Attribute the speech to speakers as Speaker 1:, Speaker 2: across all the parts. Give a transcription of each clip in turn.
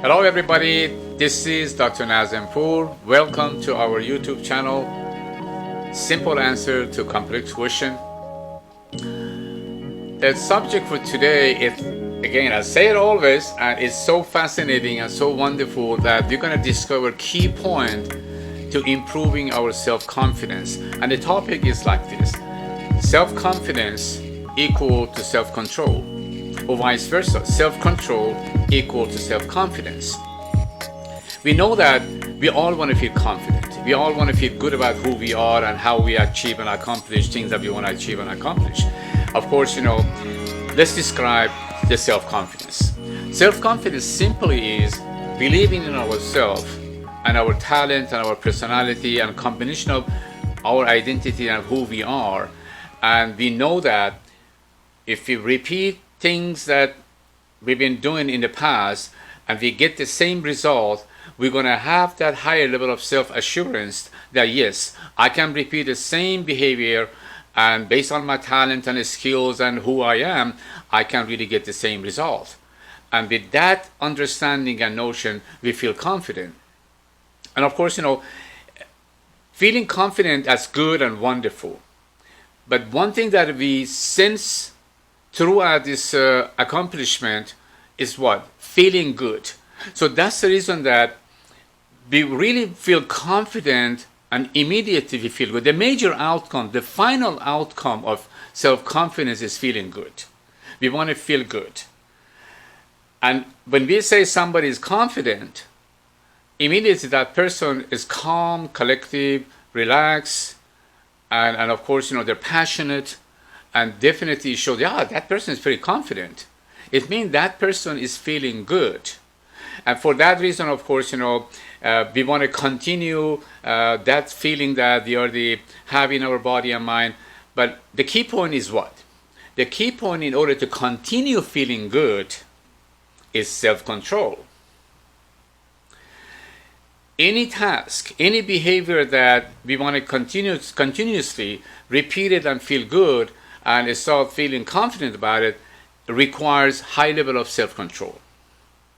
Speaker 1: Hello everybody, this is Dr. Nazempour. Welcome to our YouTube channel, Simple Answer to Complex Question. The subject for today is, again, I say it always, and it's so fascinating and so wonderful that we're going to discover key point to improving our self-confidence. And the topic is like this: self-confidence equal to self-control, or vice versa, self-control equal to self-confidence. We know that we all want to feel confident. We all want to feel good about who we are and how we achieve and accomplish things that we want to achieve and accomplish. Of course, let's describe the self-confidence. Self-confidence simply is believing in ourselves and our talent and our personality and combination of our identity and who we are. And we know that if we repeat things that we've been doing in the past and we get the same result, we're going to have that higher level of self-assurance that yes, I can repeat the same behavior, and based on my talent and skills and who I am, I can really get the same result. And with that understanding and notion, we feel confident. And of course, feeling confident is good and wonderful. But one thing that we sense throughout this accomplishment is what? Feeling good. So that's the reason that we really feel confident and immediately we feel good. The major outcome, the final outcome of self-confidence is feeling good. We want to feel good. And when we say somebody is confident, immediately that person is calm, collective, relaxed, and of course, they're passionate, and definitely shows, yeah, that person is very confident. It means that person is feeling good. And for that reason, of course, we want to continue that feeling that we already have in our body and mind. But the key point is what? The key point in order to continue feeling good is self-control. Any task, any behavior that we want to continuously repeat it and feel good and start feeling confident about it requires high level of self-control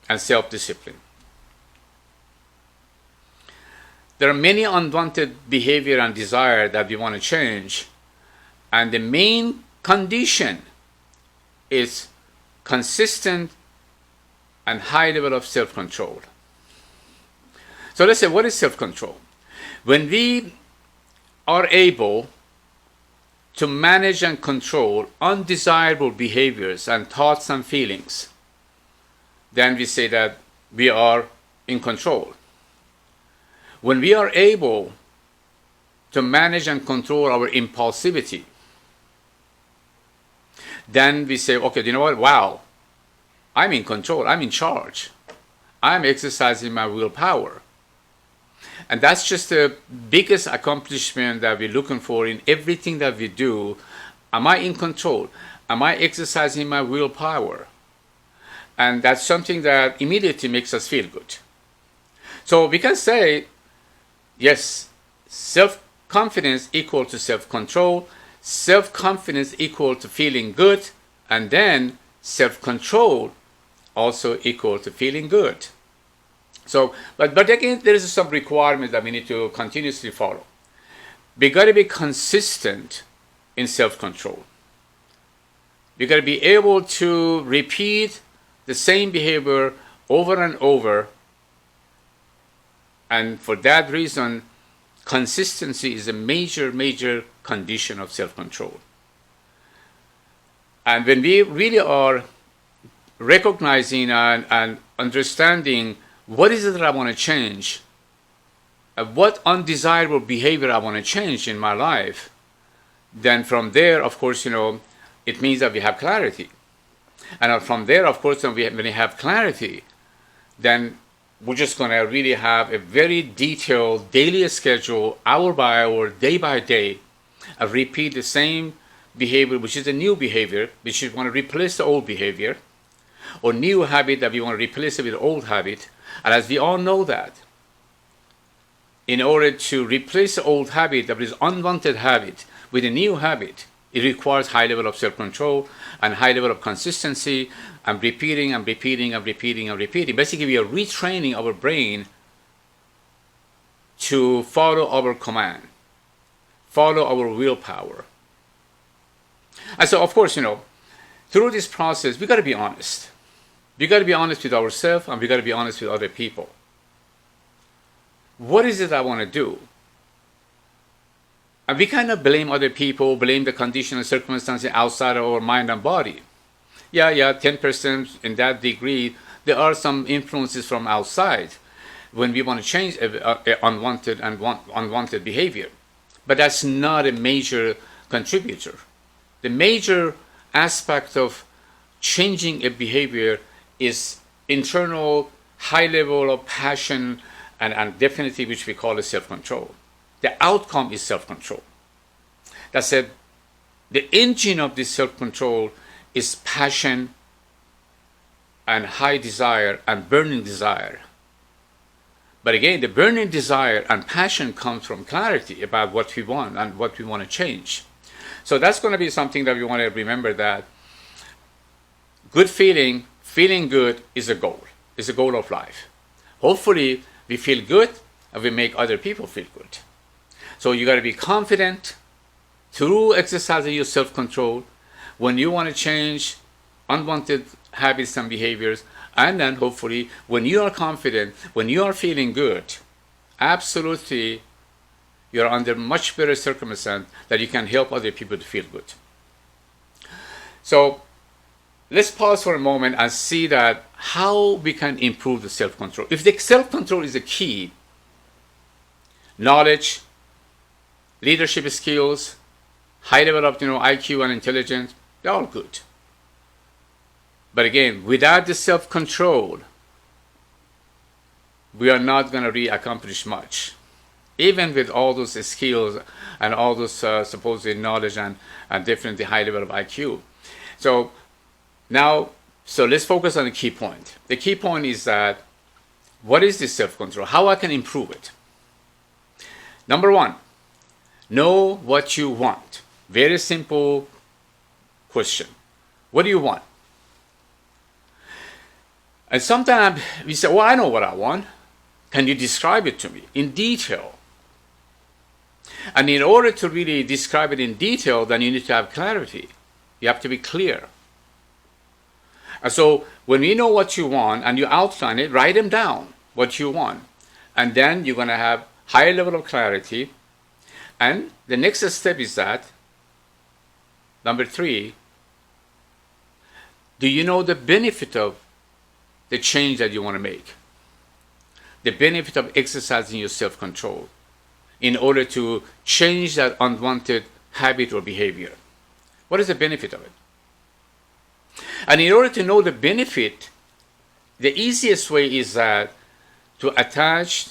Speaker 1: and self-discipline. There are many unwanted behavior and desire that we want to change, and the main condition is consistent and high level of self-control. So let's say, what is self-control? When we are able to manage and control undesirable behaviors and thoughts and feelings, then we say that we are in control. When we are able to manage and control our impulsivity, then we say, okay, you know what? Wow, I'm in control. I'm in charge. I'm exercising my willpower. And that's just the biggest accomplishment that we're looking for in everything that we do. Am I in control? Am I exercising my willpower? And that's something that immediately makes us feel good. So we can say, yes, self-confidence equal to self-control, self-confidence equal to feeling good, and then self-control also equal to feeling good. So, but again, there is some requirement that we need to continuously follow. We got to be consistent in self-control. We got to be able to repeat the same behavior over and over. And for that reason, consistency is a major condition of self-control. And when we really are recognizing and understanding what is it that I want to change, what undesirable behavior I want to change in my life, then from there, of course, it means that we have clarity. And from there, of course, when we have clarity, then we're just going to really have a very detailed daily schedule, hour by hour, day by day, and repeat the same behavior, which is a new behavior, which we want to replace the old behavior, or new habit that we want to replace it with old habit. And as we all know that, in order to replace the old habit, that is unwanted habit, with a new habit, It requires high level of self-control and high level of consistency and repeating and repeating and repeating and repeating. Basically, we are retraining our brain to follow our command, follow our willpower. And so, of course, through this process, we got to be honest. We got to be honest with ourselves, and we got to be honest with other people. What is it I want to do? And we kind of blame other people, blame the condition and circumstances outside of our mind and body. Yeah, 10% in that degree, there are some influences from outside when we want to change unwanted behavior. But that's not a major contributor. The major aspect of changing a behavior is internal, high level of passion and definitely which we call self-control. The outcome is self-control. That said, the engine of this self-control is passion and high desire and burning desire. But again, the burning desire and passion comes from clarity about what we want and what we want to change. So that's going to be something that we want to remember, that good feeling good is a goal of life. Hopefully, we feel good and we make other people feel good. So you got to be confident through exercising your self-control when you want to change unwanted habits and behaviors. And then hopefully when you are confident, when you are feeling good, absolutely you're under much better circumstance that you can help other people to feel good. So let's pause for a moment and see that how we can improve the self-control. If the self-control is the key, knowledge, leadership skills, high level of IQ and intelligence, they're all good. But again, without the self-control, we are not going to really accomplish much. Even with all those skills and all those supposed knowledge and definitely high level of IQ. So let's focus on the key point. The key point is that what is this self-control? How I can improve it? Number one, know what you want. Very simple question. What do you want? And sometimes we say, well, I know what I want. Can you describe it to me in detail? And in order to really describe it in detail, then you need to have clarity. You have to be clear. And so when you know what you want and you outline it, write them down, what you want. And then you're going to have higher level of clarity. And the next step is that, number 3, do you know the benefit of the change that you want to make? The benefit of exercising your self-control in order to change that unwanted habit or behavior. What is the benefit of it? And in order to know the benefit, the easiest way is that to attach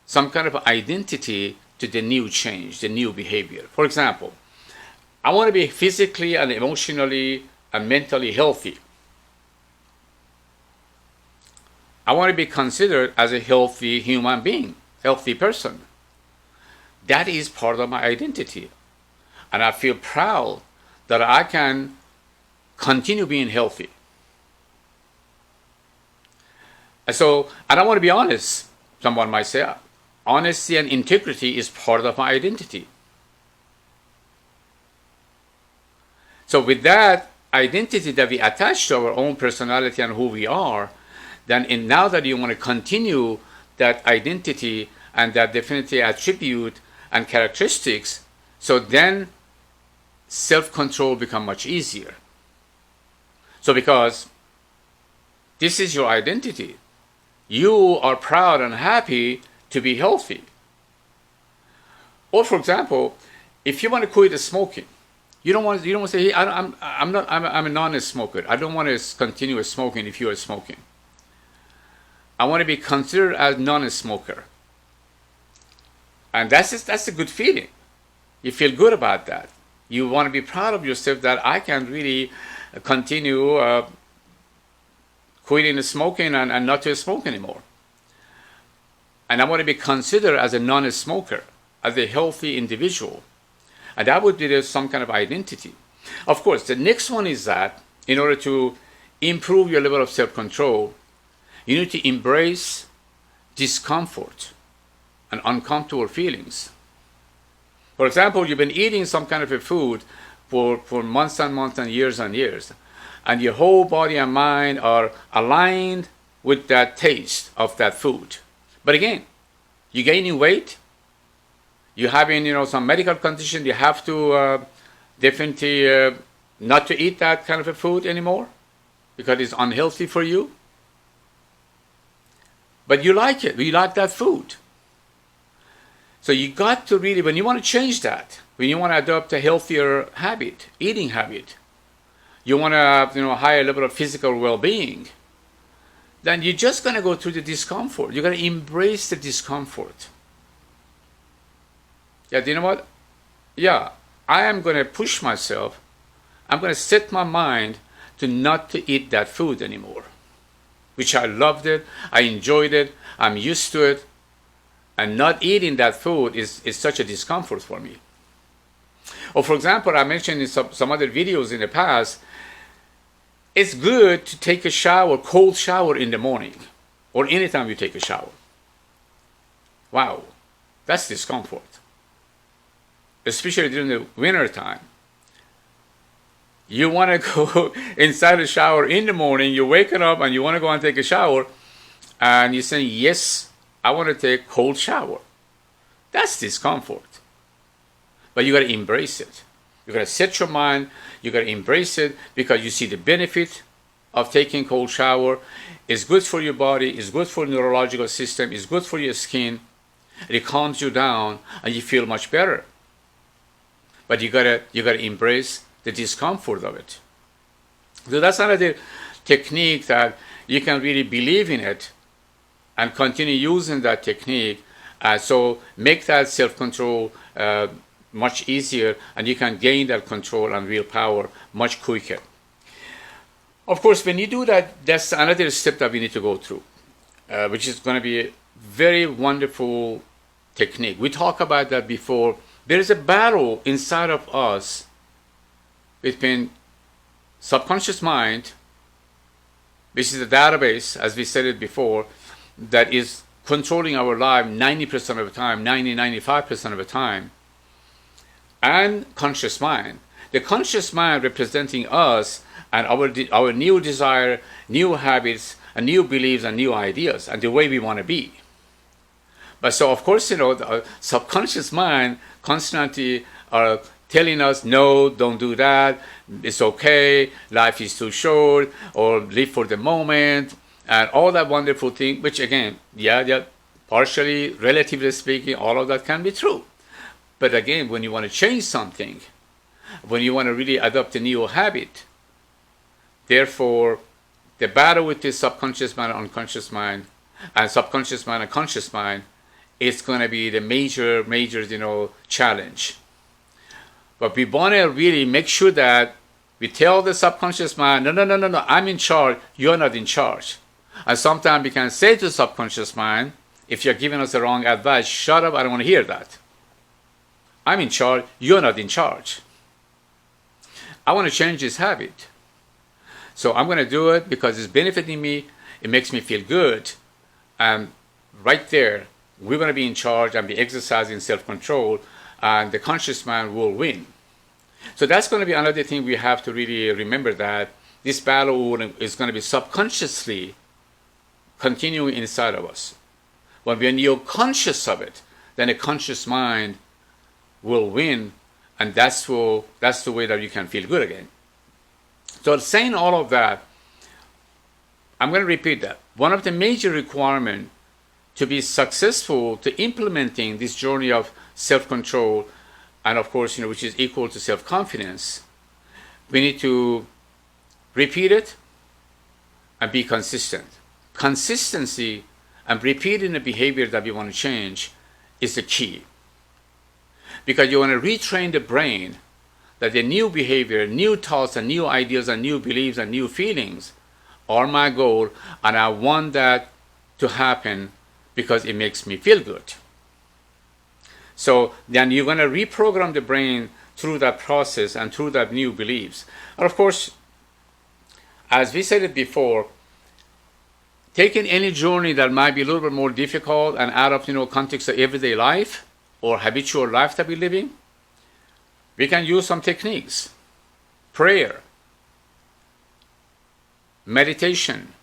Speaker 1: some kind of identity to the new change, the new behavior. For example, I want to be physically and emotionally and mentally healthy. I want to be considered as a healthy human being, healthy person. That is part of my identity. And I feel proud that I can continue being healthy. And I want to be honest. Someone might say, honesty and integrity is part of my identity. So with that identity that we attach to our own personality and who we are, then now that you want to continue that identity and that definitely attribute and characteristics, so then self-control become much easier. So because this is your identity, you are proud and happy to be healthy. Or for example, if you want to quit smoking, you don't want to say, hey, I'm a non-smoker. I don't want to continue smoking if you are smoking. I want to be considered as non-smoker. And that's a good feeling. You feel good about that. You want to be proud of yourself that I can really continue quitting smoking and not to smoke anymore. And I want to be considered as a non-smoker, as a healthy individual. And that would be some kind of identity. Of course, the next one is that in order to improve your level of self-control, you need to embrace discomfort and uncomfortable feelings. For example, you've been eating some kind of a food for months and months and years, and your whole body and mind are aligned with that taste of that food. But again, you're gaining weight, you're having some medical condition, you have to definitely not to eat that kind of a food anymore because it's unhealthy for you. But you like it, you like that food. So you got to really, when you want to change that, when you want to adopt a healthier habit, eating habit, you want to have a higher level of physical well-being, then you're just going to go through the discomfort. You're going to embrace the discomfort. Yeah, do you know what? Yeah, I am going to push myself. I'm going to set my mind to not to eat that food anymore, which I loved it, I enjoyed it, I'm used to it, and not eating that food is such a discomfort for me. Or for example, I mentioned in some other videos in the past, it's good to take a shower, cold shower in the morning, or anytime you take a shower. Wow, that's discomfort. Especially during the winter time. You want to go inside the shower in the morning, you're waking up and you want to go and take a shower, and you're saying, yes, I want to take a cold shower. That's discomfort. But you got to embrace it. You got to set your mind, you got to embrace it because you see the benefit of taking cold shower. It's good for your body, it's good for the neurological system, it's good for your skin. It calms you down and you feel much better. But you gotta embrace the discomfort of it. So that's another technique that you can really believe in it and continue using that technique. So make that self-control much easier, and you can gain that control and willpower much quicker. Of course, when you do that, that's another step that we need to go through, which is going to be a very wonderful technique. We talked about that before. There is a battle inside of us between subconscious mind, which is a database, as we said it before, that is controlling our life 90% of the time, 95% of the time, and conscious mind. The conscious mind representing us and our new desire, new habits, and new beliefs and new ideas and the way we want to be. But so of course, the subconscious mind constantly are telling us, no, don't do that, it's okay, life is too short, or live for the moment, and all that wonderful thing, which again, yeah, partially, relatively speaking, all of that can be true. But again, when you want to change something, when you want to really adopt a new habit, therefore, the battle with this subconscious mind and unconscious mind, and subconscious mind and conscious mind, is going to be the major, challenge. But we want to really make sure that we tell the subconscious mind, no, I'm in charge, you're not in charge. And sometimes we can say to the subconscious mind, if you're giving us the wrong advice, shut up, I don't want to hear that. I'm in charge, you're not in charge. I want to change this habit. So I'm going to do it because it's benefiting me, it makes me feel good. And right there, we're going to be in charge and be exercising self-control, and the conscious mind will win. So that's going to be another thing we have to really remember, that this battle is going to be subconsciously continuing inside of us. But when you're conscious of it, then a conscious mind will win, and that's the way that you can feel good again. So saying all of that, I'm going to repeat that. One of the major requirements to be successful to implementing this journey of self-control, and of course, which is equal to self-confidence, we need to repeat it and be consistent. Consistency and repeating the behavior that we want to change is the key. Because you want to retrain the brain that the new behavior, new thoughts, and new ideas, and new beliefs, and new feelings are my goal, and I want that to happen because it makes me feel good. So then you're going to reprogram the brain through that process and through that new beliefs. And of course, as we said it before, taking any journey that might be a little bit more difficult and out of context of everyday life or habitual life that we're living, we can use some techniques: prayer, meditation,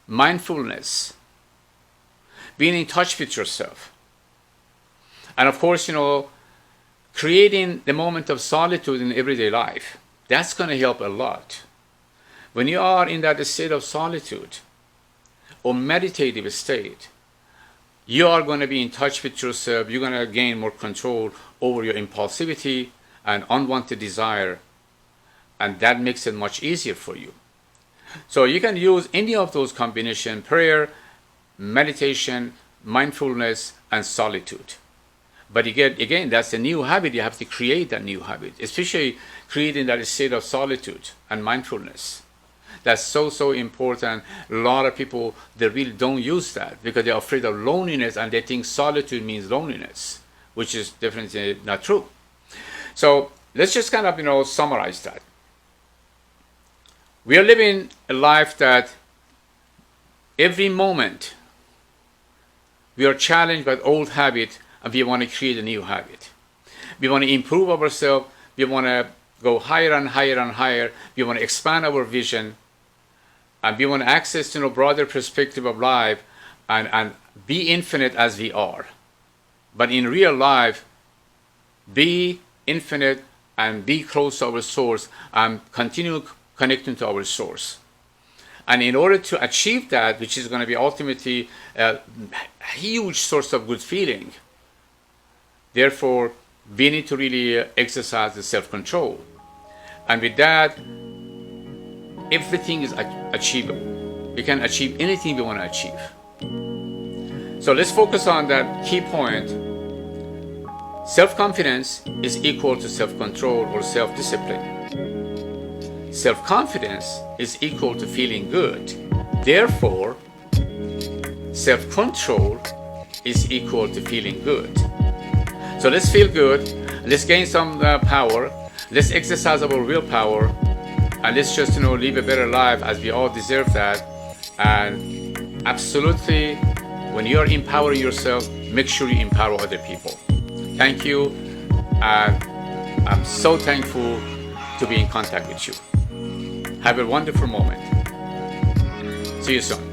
Speaker 1: mindfulness, being in touch with yourself, and of course, creating the moment of solitude in everyday life. That's going to help a lot. When you are in that state of solitude or meditative state, you are going to be in touch with yourself. You're going to gain more control over your impulsivity and unwanted desire, and that makes it much easier for you. So you can use any of those combinations: prayer, meditation, mindfulness, and solitude. But again, that's a new habit. You have to create that new habit, especially creating that state of solitude and mindfulness. That's so important. A lot of people, they really don't use that because they're afraid of loneliness and they think solitude means loneliness, which is definitely not true. So let's just kind of summarize that. We are living a life that every moment we are challenged by old habit and we want to create a new habit. We want to improve ourselves. We want to go higher and higher and higher. We want to expand our vision, and we want to access broader perspective of life and be infinite as we are. But in real life, be infinite and be close to our source and continue connecting to our source. And in order to achieve that, which is going to be ultimately a huge source of good feeling, therefore, we need to really exercise the self-control. And with that, everything is achievable. We can achieve anything we want to achieve. So let's focus on that key point. Self-confidence is equal to self-control or self-discipline. Self-confidence is equal to feeling good. Therefore, self-control is equal to feeling good. So let's feel good. Let's gain some power. Let's exercise our willpower. And let's just, live a better life, as we all deserve that. And absolutely, when you are empowering yourself, make sure you empower other people. Thank you. And I'm so thankful to be in contact with you. Have a wonderful moment. See you soon.